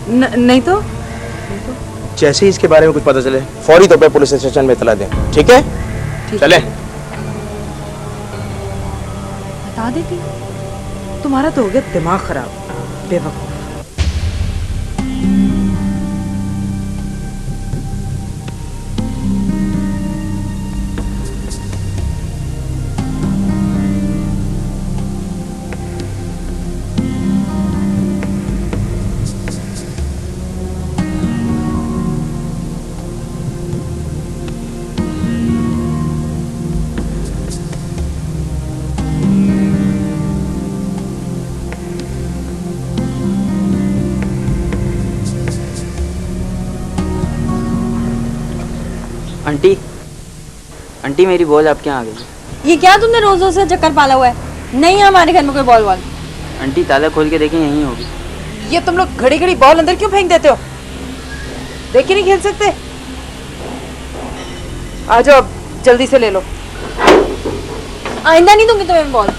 नहीं तो जैसे ही इसके बारे में कुछ पता चले फौरी तौर पे पुलिस स्टेशन में इतला दें, ठीक है? चले। बता देती। तुम्हारा तो हो गया दिमाग खराब, बेवकूफ। आंटी, आंटी मेरी बॉल आपके यहाँ आ गई। ये क्या तुमने रोज रोज से चक्कर पाला हुआ है? नहीं है हमारे घर में कोई बॉल वॉल। आंटी ताला खोल के देखें, यहीं होगी। ये तुम लोग घड़ी घड़ी बॉल अंदर क्यों फेंक देते हो? देख के नहीं खेल सकते? आ जाओ अब, जल्दी से ले लो। आइंदा नहीं दूंगी तुम्हें बॉल।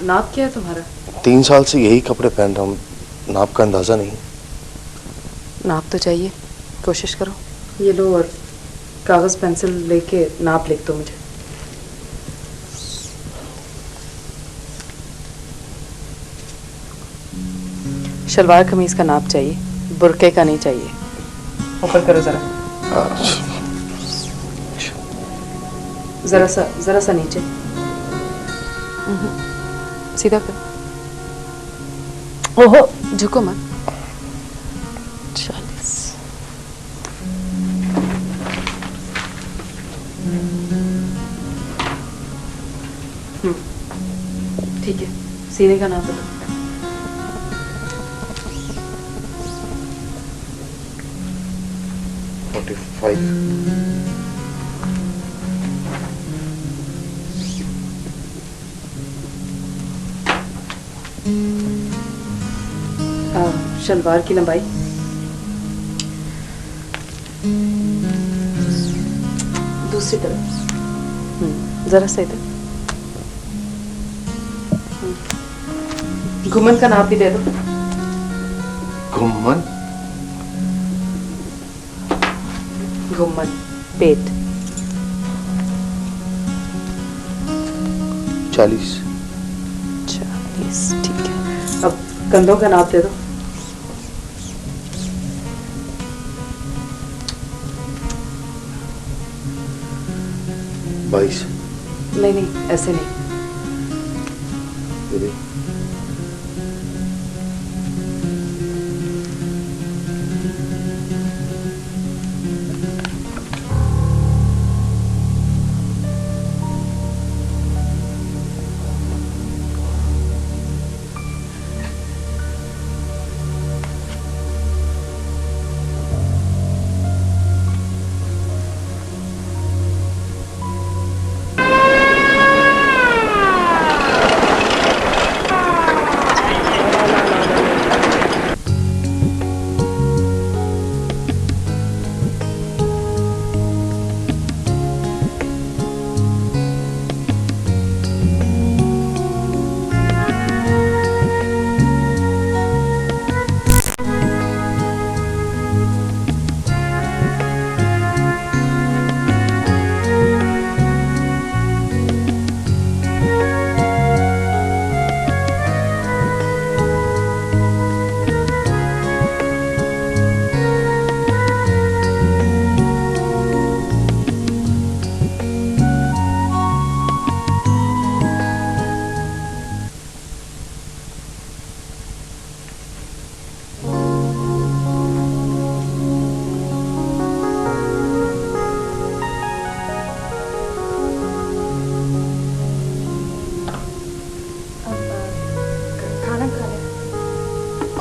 नाप क्या है तुम्हारा? 3 साल से यही कपड़े पहन रहा हूँ, नाप का अंदाजा नहीं। नाप तो चाहिए, कोशिश करो। ये लो और कागज पेंसिल लेके नाप लिख दो मुझे। शलवार कमीज का नाप चाहिए, बुरके का नहीं चाहिए। ऊपर करो जरा, जरा सा नीचे। सीधा करो। ओहो, झुको मत। 40। ठीक है, सीने का नाप बताओ। 45। शलवार की लंबाई? दूसरी तरफ। जरा सा इधर। घुमन का नाप भी दे दो। घुमन? घुमन, पेट। 40। 40, ठीक है। अब कंधों का नाप दे दो। 22। नहीं नहीं, ऐसे नहीं।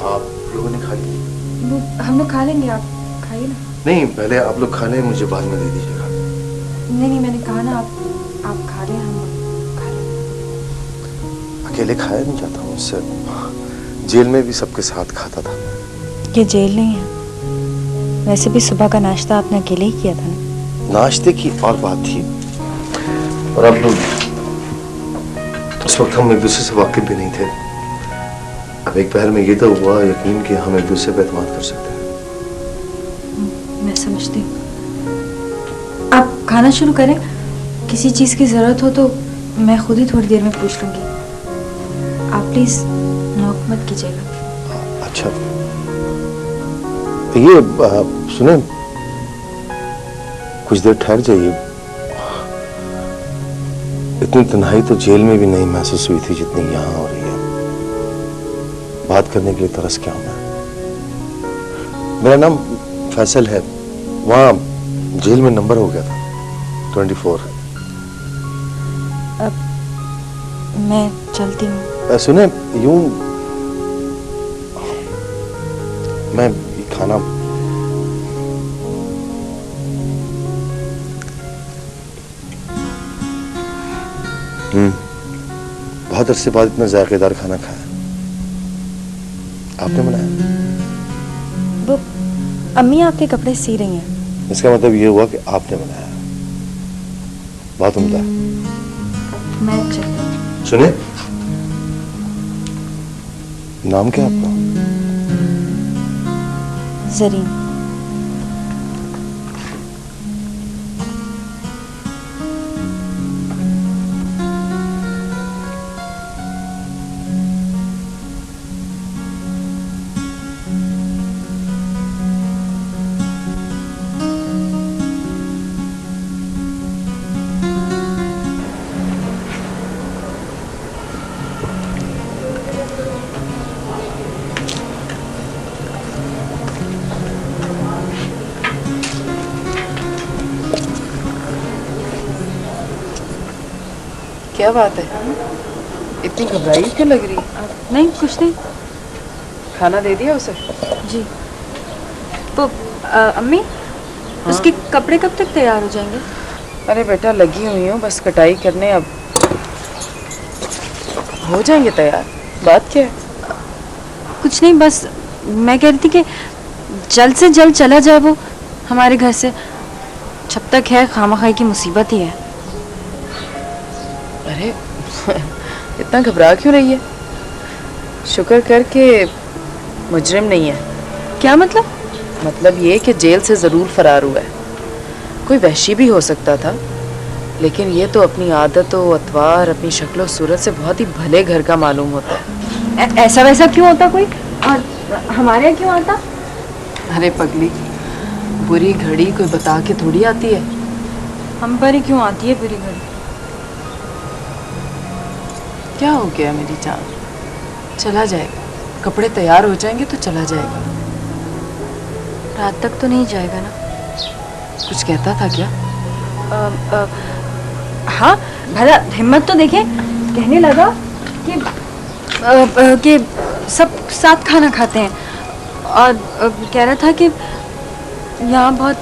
आप लोगों ने खा ली? वो हम लोग खा लेंगे, आप खाइए ना। नहीं, पहले आप लोग खा लें, मुझे बाद में दे दीजिएगा। नहीं, मैंने कहा ना आप खा लें, हम खा लें। अकेले खाया नहीं जाता मुझसे। जेल में भी सबके साथ खाता था। ये जेल नहीं है। वैसे भी सुबह का नाश्ता आपने अकेले ही किया था ना। नाश्ते की और बात थी, और अब उस वक्त हम एक दूसरे से वाकिफ भी नहीं थे। अब एक पहर में ये तो हुआ यकीन कि हम एक दूसरे पर एतमाद कर सकते हैं। मैं समझती हूँ। आप खाना शुरू करें। किसी चीज़ की ज़रूरत हो तो मैं खुद ही थोड़ी देर में पूछ लूँगी। आप प्लीज़ नॉक मत कीजिएगा। अच्छा, ये सुने, कुछ देर ठहर जाइए। इतनी तन्हाई तो जेल में भी नहीं महसूस हुई थी जितनी यहाँ हो रही है। बात करने के लिए तरस क्या हूं मैं। मेरा नाम फैसल है। वहाँ जेल में नंबर हो गया था 24। अब मैं चलती हूँ। सुने, यूं मैं ये खाना बहुत अरसे बाद इतना जायकेदार खाना खाया। आपने बनाया? वो अम्मी आपके कपड़े सी रही हैं। इसका मतलब ये हुआ कि आपने बनाया। बहुत उम्दा। मैं चलती हूँ। सुने, नाम क्या आपका? जरीन। क्या बात है, इतनी घबराई क्यों लग रही है? नहीं, कुछ नहीं। खाना दे दिया उसे? जी। वो अम्मी, उसके कपड़े कब तक तैयार हो जाएंगे? अरे बेटा, लगी हुई हूँ बस कटाई करने, अब हो जाएंगे तैयार। बात क्या है? कुछ नहीं, बस मैं कह रही थी कि जल्द से जल्द चला जाए वो हमारे घर से। जब तक है खामखाई की मुसीबत ही है। अरे इतना घबरा क्यों रही है? शुक्र कर के मुजरिम नहीं है। क्या मतलब? मतलब ये कि जेल से ज़रूर फरार हुआ है। कोई वहशी भी हो सकता था, लेकिन ये तो अपनी आदत व अतवार, अपनी शक्ल सूरत से बहुत ही भले घर का मालूम होता है। ऐसा वैसा क्यों होता कोई? और हमारे यहाँ क्यों आता? अरे पगली, बुरी घड़ी कोई बता के थोड़ी आती है। हम पर ही क्यों आती है बुरी घड़ी? क्या हो गया मेरी जान? चला जाएगा, कपड़े तैयार हो जाएंगे तो चला जाएगा। रात तक तो नहीं जाएगा ना? कुछ कहता था क्या? हाँ, भला हिम्मत तो देखे। कहने लगा कि सब साथ खाना खाते हैं, और कह रहा था कि यहाँ बहुत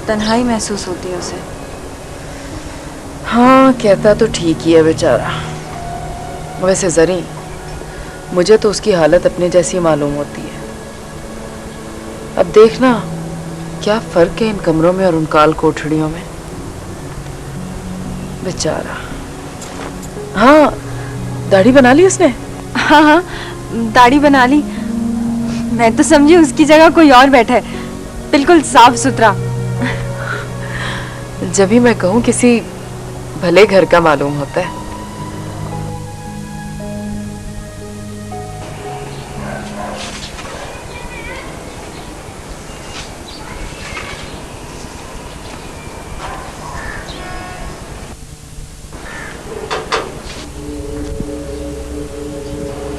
तन्हाई महसूस होती है उसे। हाँ, कहता तो ठीक ही है बेचारा। वैसे जरी, मुझे तो उसकी हालत अपने जैसी मालूम होती है। अब देखना क्या फर्क है इन कमरों में और उन काल कोठड़ियों में। बेचारा। हाँ, दाढ़ी बना ली उसने? हाँ हाँ, दाढ़ी बना ली। मैं तो समझी उसकी जगह कोई और बैठा है, बिल्कुल साफ सुथरा। जब भी मैं कहूँ किसी भले घर का मालूम होता है।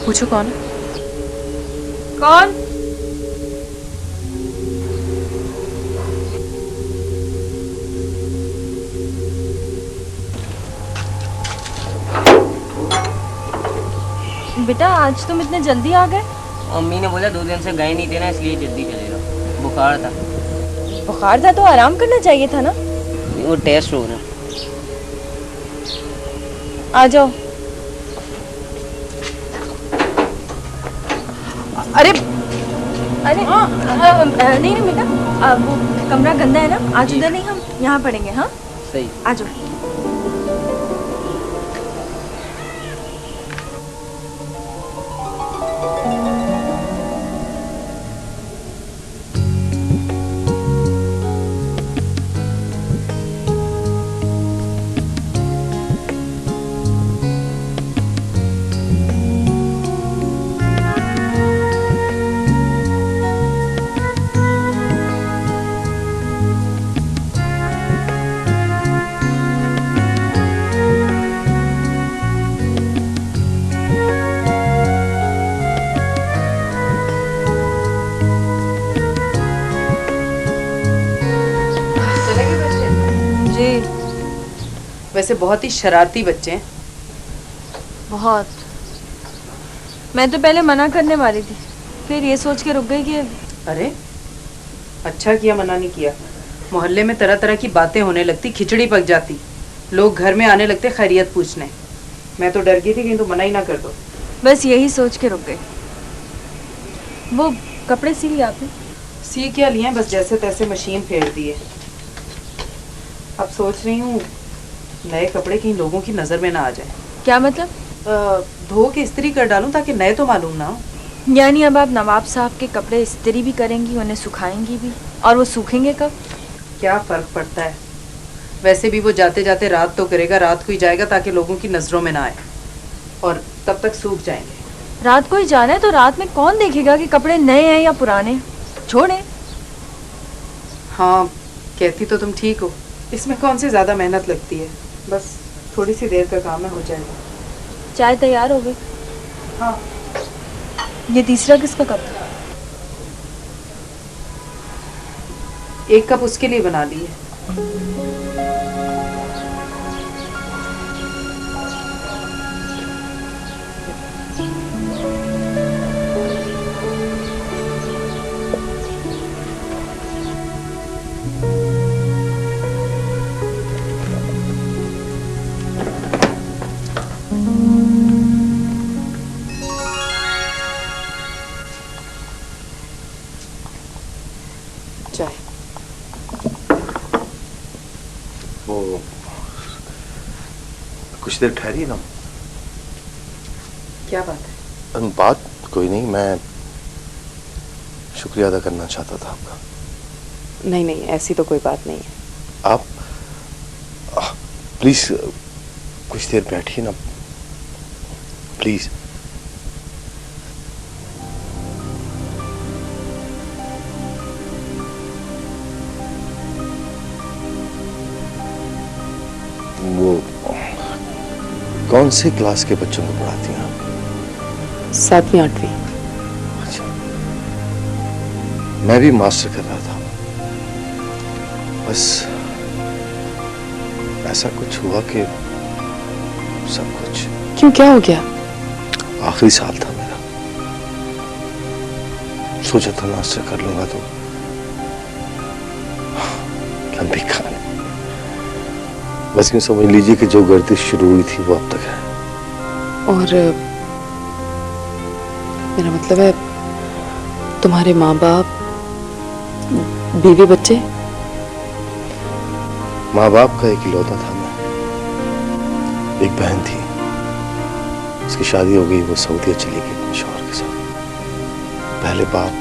पूछो कौन है? कौन? बेटा, आज तुम इतने जल्दी आ गए? अम्मी ने बोला 2 दिन से गए नहीं थे ना, इसलिए जल्दी चले रहा। बुखार था। बुखार था तो आराम करना चाहिए था ना। वो टेस्ट हो रहा। आ जाओ। अरे अरे नहीं ना बेटा, वो कमरा गंदा है ना, आज उधर नहीं, हम यहाँ पड़ेंगे। हाँ सही। आ जाओ। जी वैसे बहुत ही शरारती बच्चे हैं। बहुत। मैं तो पहले मना करने वाली थी, फिर ये सोच के रुक गई कि अरे अच्छा किया मना नहीं किया। मोहल्ले में तरह तरह की बातें होने लगती, खिचड़ी पक जाती, लोग घर में आने लगते खैरियत पूछने। मैं तो डर गई थी कि तुम मना ही ना कर दो। बस यही सोच के रुक गई। वो कपड़े सी लिए आपने? सी क्या लिए, बस जैसे तैसे मशीन फेर दी है। अब सोच रही हूँ नए कपड़े कहीं लोगों की नज़र में ना आ जाए। क्या मतलब? धो के इस्त्री कर डालूं ताकि नए तो मालूम ना हो। यानी अब आप नवाब साहब के कपड़े इस्त्री भी करेंगी, उन्हें सुखाएंगी भी, और वो सूखेंगे कब? क्या फ़र्क पड़ता है, वैसे भी वो जाते जाते रात तो करेगा, रात को ही जाएगा ताकि लोगों की नज़रों में ना आए, और तब तक सूख जाएंगे। रात को ही जाना है तो रात में कौन देखेगा कि कपड़े नए हैं या पुराने? छोड़े। हाँ कहती तो तुम ठीक हो, इसमें कौन सी ज़्यादा मेहनत लगती है, बस थोड़ी सी देर का काम है, हो जाएगा। चाय तैयार हो गई? हाँ। ये तीसरा किसका कप था? एक कप उसके लिए बना ली है। चाय। वो कुछ देर ठहरिए ना। क्या बात है? बात कोई नहीं, मैं शुक्रिया अदा करना चाहता था आपका। नहीं नहीं, ऐसी तो कोई बात नहीं है। आप प्लीज कुछ देर बैठिए ना, प्लीज। वो कौन से क्लास के बच्चों को पढ़ाती हैं आप? 7वीं 8वीं। अच्छा, मैं भी मास्टर कर रहा था, बस ऐसा कुछ हुआ कि सब कुछ। क्यों, क्या हो गया? आखिरी साल था मेरा, सोचा था मास्टर कर लूंगा तो लंबी कहानी। बस यूं समझ लीजिए कि जो गर्दिश शुरू हुई थी वो अब तक है। और मेरा मतलब है तुम्हारे माँ बाप, बीवी बच्चे? माँ बाप का एक इकलौता था मैं। एक बहन थी, उसकी शादी हो गई, वो सऊदीया चली गई अपने शौहर के साथ। पहले बाप,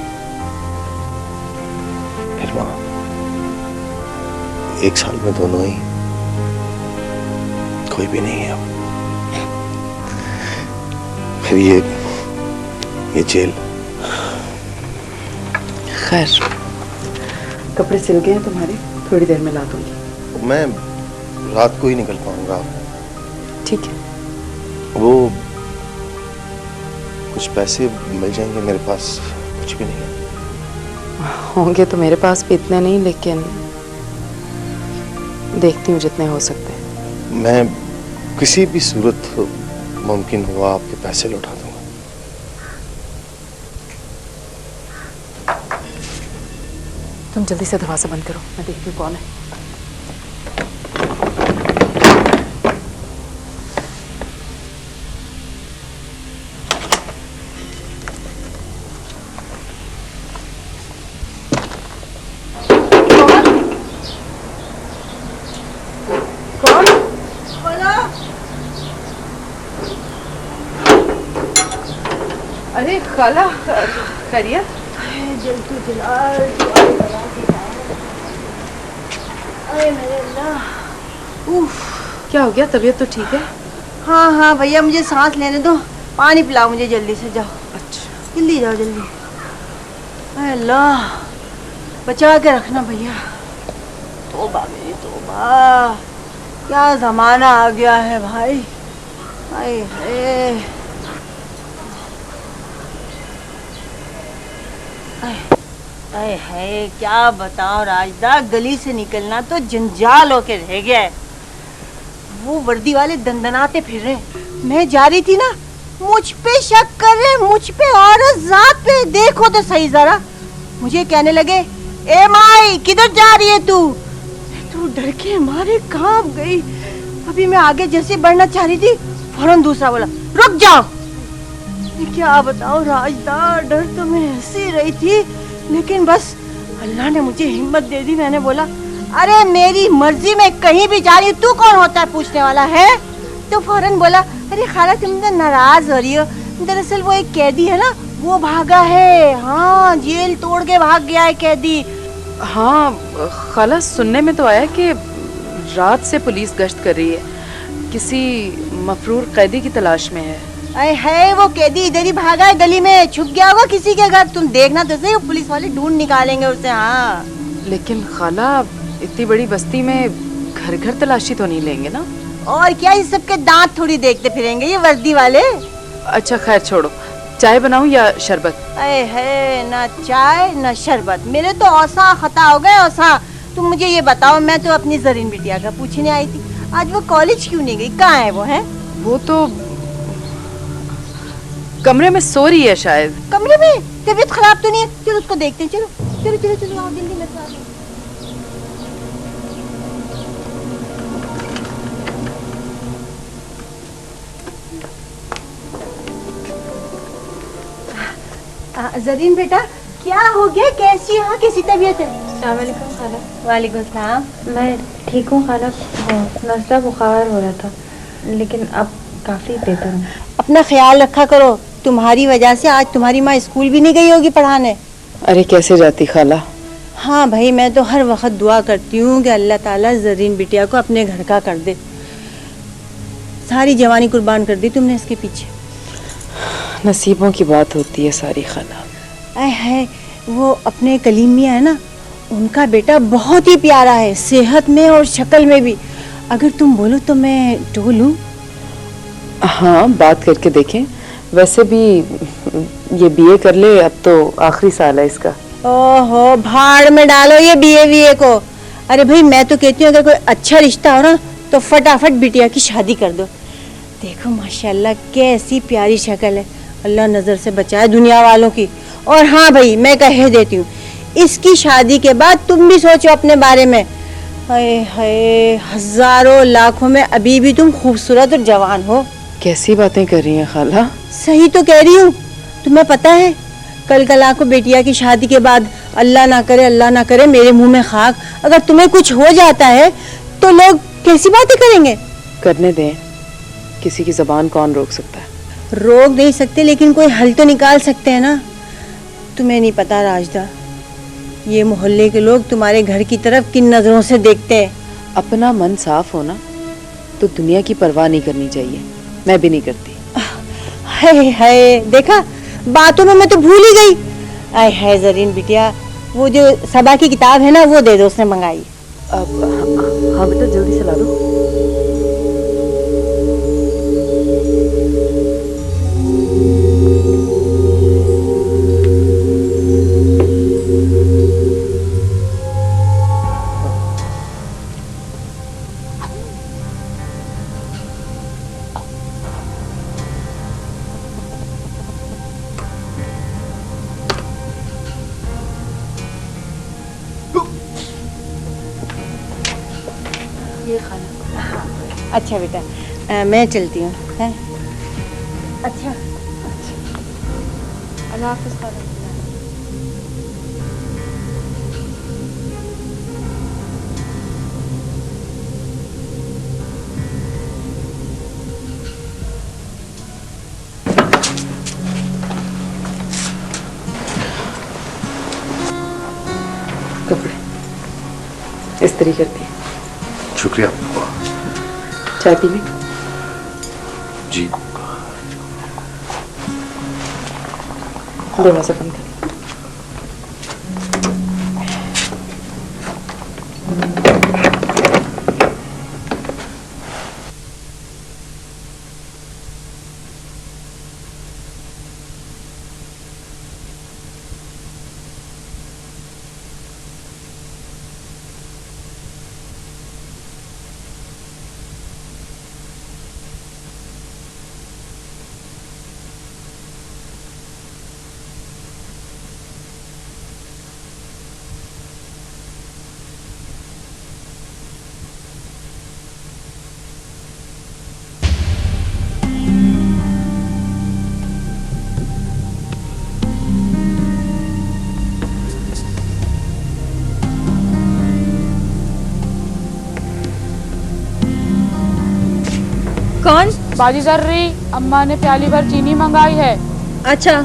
फिर माँ, 1 साल में दोनों ही। कोई भी नहीं है अब। फिर ये जेल। खैर, कपड़े सिल गए हैं तुम्हारे, थोड़ी देर में ला दूंगी। मैं रात को ही निकल पाऊंगा। ठीक है। वो कुछ पैसे मिल जाएंगे, मेरे पास कुछ भी नहीं है। होंगे तो मेरे पास भी इतने नहीं, लेकिन देखती हूँ जितने हो सकते हैं। मैं किसी भी सूरत मुमकिन हुआ आपके पैसे लौटा दूंगा। तुम जल्दी से दरवाजा बंद करो, मैं देखती हूँ कौन है। अरे खाला, खैरियत? अरे मेरे अल्लाह। उफ। क्या हो गया, तबीयत तो ठीक है? हाँ हाँ भैया, मुझे सांस लेने दो, पानी पिलाओ मुझे जल्दी से, जाओ अच्छा। जल्दी जाओ जल्दी। अरे अल्लाह, बचा के रखना भैया। तौबा मेरी तौबा, क्या जमाना आ गया है भाई। हाय हाय। हाय हाय, क्या बताओ राजदा, गली से निकलना तो जंजाल होके रह गया है। वो वर्दी वाले दंदनाते फिर रहे, मैं जा रही थी ना, मुझ पे शक कर रहे, मुझ पे, औरत जात पे, देखो तो सही जरा। मुझे कहने लगे, ए माई किधर जा रही है तू? तू डर के मारे कहाँ गई। अभी मैं आगे जैसे बढ़ना चाह रही थी, फौरन दूसरा बोला, रुक जाओ। मैं क्या बताऊं राजदा, डर तो मैं ऐसी रही थी, लेकिन बस अल्लाह ने मुझे हिम्मत दे दी। मैंने बोला, अरे मेरी मर्जी में कहीं भी जा रही हूँ, तू कौन होता है पूछने वाला है? तो फौरन बोला, अरे खाला तुम तो नाराज हो रही हो, दरअसल वो एक कैदी है ना, वो भागा है। हाँ, जेल तोड़ के भाग गया है कैदी। हाँ खाला, सुनने में तो आया कि रात से पुलिस गश्त कर रही है, किसी मफरूर कैदी की तलाश में है। अरे है, वो कैदी इधर ही भागा है, गली में छुप गया होगा किसी के घर। तुम देखना तो सही, वो पुलिस वाले ढूंढ निकालेंगे उसे। हाँ लेकिन खाला, इतनी बड़ी बस्ती में घर घर तलाशी तो नहीं लेंगे ना? और क्या, इस सबके दांत थोड़ी देखते फिरेंगे ये वर्दी वाले। अच्छा खैर छोड़ो, चाय बनाऊं या शरबत? अरे है, ना चाय ना शरबत, मेरे तो औसा खता हो गए औसा। तुम मुझे ये बताओ, मैं तो अपनी जरीन बिटिया का पूछने आई थी, आज वो कॉलेज क्यों नहीं गई? कहाँ है वो? है वो तो कमरे में सो रही है शायद। कमरे में? तबीयत खराब तो नहीं है? चलो उसको देखते हैं, चलो चलो चलो चलो, आओ जल्दी मेरे साथ। जरीन बेटा, क्या हो गया? कैसी है? कैसी तबीयत है? अस्सलाम वालेकुम खाला। वालेकुम सलाम। मैं ठीक हूँ खाला, नज़ला बुखार हो रहा था, लेकिन अब काफ़ी बेहतर हूँ। अपना ख्याल रखा करो, तुम्हारी वजह से आज तुम्हारी माँ स्कूल भी नहीं गई होगी पढ़ाने। अरे कैसे जाती खाला? हाँ भाई, मैं तो हर वक्त दुआ करती हूँ कि अल्लाह ताला जरीन बिटिया को अपने घर का कर दे। सारी जवानी कुर्बान कर दी तुमने इसके पीछे। नसीबों की बात होती है सारी खाला। अरे है, वो अपने कलीम मियाँ है ना, उनका बेटा बहुत ही प्यारा है, सेहत में और शक्ल में भी। अगर तुम बोलो तो मैं टो लूँ। हाँ बात करके देखें। वैसे भी ये बीए कर ले, अब तो आखिरी साल है इसका। ओहो, भाड़ में डालो ये बीए को। अरे भाई, मैं तो कहती हूँ अगर कोई अच्छा रिश्ता हो ना, तो फटाफट बिटिया की शादी कर दो। देखो माशाल्लाह कैसी प्यारी शक्ल है, अल्लाह नज़र से बचाए दुनिया वालों की। और हाँ भाई, मैं कह देती हूँ, इसकी शादी के बाद तुम भी सोचो अपने बारे में। हाय हाय, हजारों लाखों में अभी भी तुम खूबसूरत और जवान हो। कैसी बातें कर रही हैं खाला? सही तो कह रही हूँ। तुम्हें पता है, कल कला को बेटिया की शादी के बाद, अल्लाह ना करे मेरे मुंह में खाक, अगर तुम्हें कुछ हो जाता है तो लोग कैसी बातें करेंगे? करने दें, किसी की जबान कौन रोक सकता है? रोक नहीं सकते, लेकिन कोई हल तो निकाल सकते हैं ना। तुम्हें नहीं पता राजदा, ये मोहल्ले के लोग तुम्हारे घर की तरफ किन नजरों से देखते हैं। अपना मन साफ होना तो दुनिया की परवाह नहीं करनी चाहिए, मैं भी नहीं करती। हाय हाय, देखा, बातों में मैं तो भूल ही गई। आय हाय जरीन बिटिया, वो जो सबा की किताब है ना, वो दे दो, उसने मंगाई। अब हाँ बेटा, जल्दी से ला दो। लीजिए खाना। अच्छा बेटा, मैं चलती हूँ, हैं? अच्छा। अल्लाह हाफ़िज़ खाला। कपड़े इस्त्री करती है। शुक्रिया। चाय पी ली? जी। दरवाजा बंद कर। कौन? बाजी जर्री, अम्मा ने प्याली भर चीनी मंगाई है। अच्छा।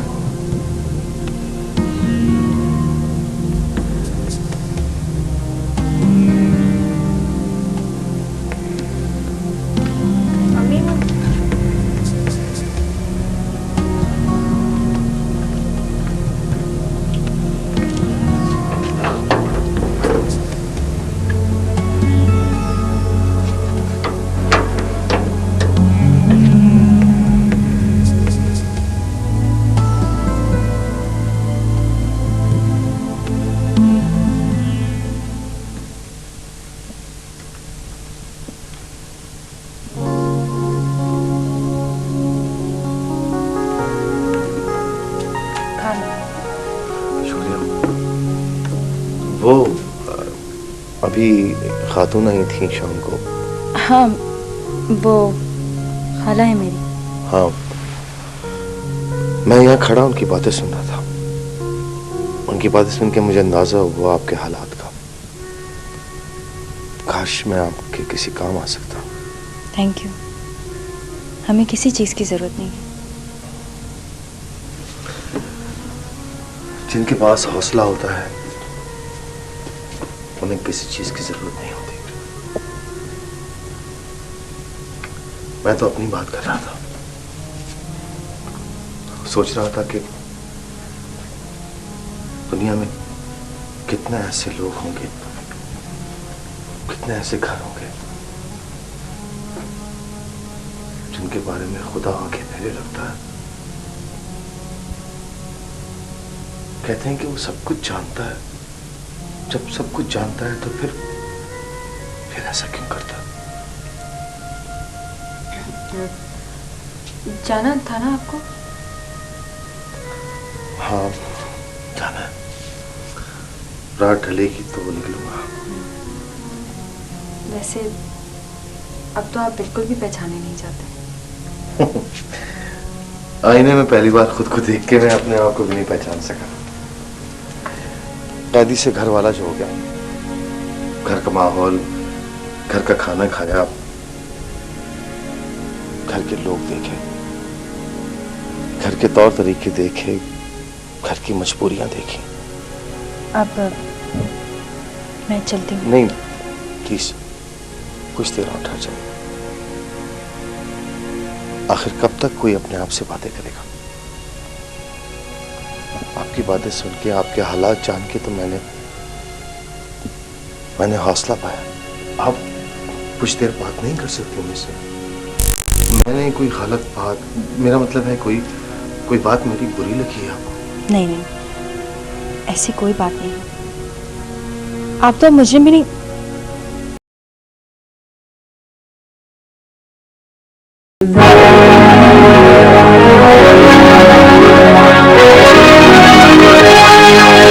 वो अभी खातून आई थी शाम को। हाँ, वो खाला है मेरी। हाँ, मैं यहाँ खड़ा उनकी बातें सुन रहा था। उनकी बातें सुन के मुझे अंदाजा हुआ आपके हालात का। काश मैं आपके किसी काम आ सकता। Thank you. हमें किसी चीज़ की ज़रूरत नहीं है। जिनके पास हौसला होता है उन्हें किसी चीज की जरूरत नहीं होती। मैं तो अपनी बात कर रहा था। सोच रहा था कि दुनिया में कितने ऐसे लोग होंगे, कितने ऐसे घर होंगे जिनके बारे में खुदा आंखें फेरे रखता है। कहते हैं कि वो सब कुछ जानता है। जब सब कुछ जानता है तो फिर ऐसा क्यों करता है? जाना था ना आपको? हाँ, जाना है। रात ढलेगी तो निकलूंगा। वैसे अब तो आप बिल्कुल भी पहचाने नहीं जाते। आईने में पहली बार खुद को देख के मैं अपने आप को भी नहीं पहचान सका। कैदी से घर वाला जो हो गया, घर का माहौल, घर का खाना खाया, घर के लोग देखे, घर के तौर तरीके देखे, घर की मजबूरियां देखी। अब मैं चलती हूँ। नहीं, प्लीज कुछ देर और ठहर जाइए। आखिर कब तक कोई अपने आप से बातें करेगा? आपकी बातें सुन के, आपके हालात जान के तो मैंने हौसला पाया। आप कुछ देर बात नहीं कर सकते मुझसे? मैंने कोई गलत बात, मेरा मतलब है कोई बात मेरी बुरी लगी है आपको? नहीं, ऐसी कोई बात नहीं है। आप तो मुझे भी नहीं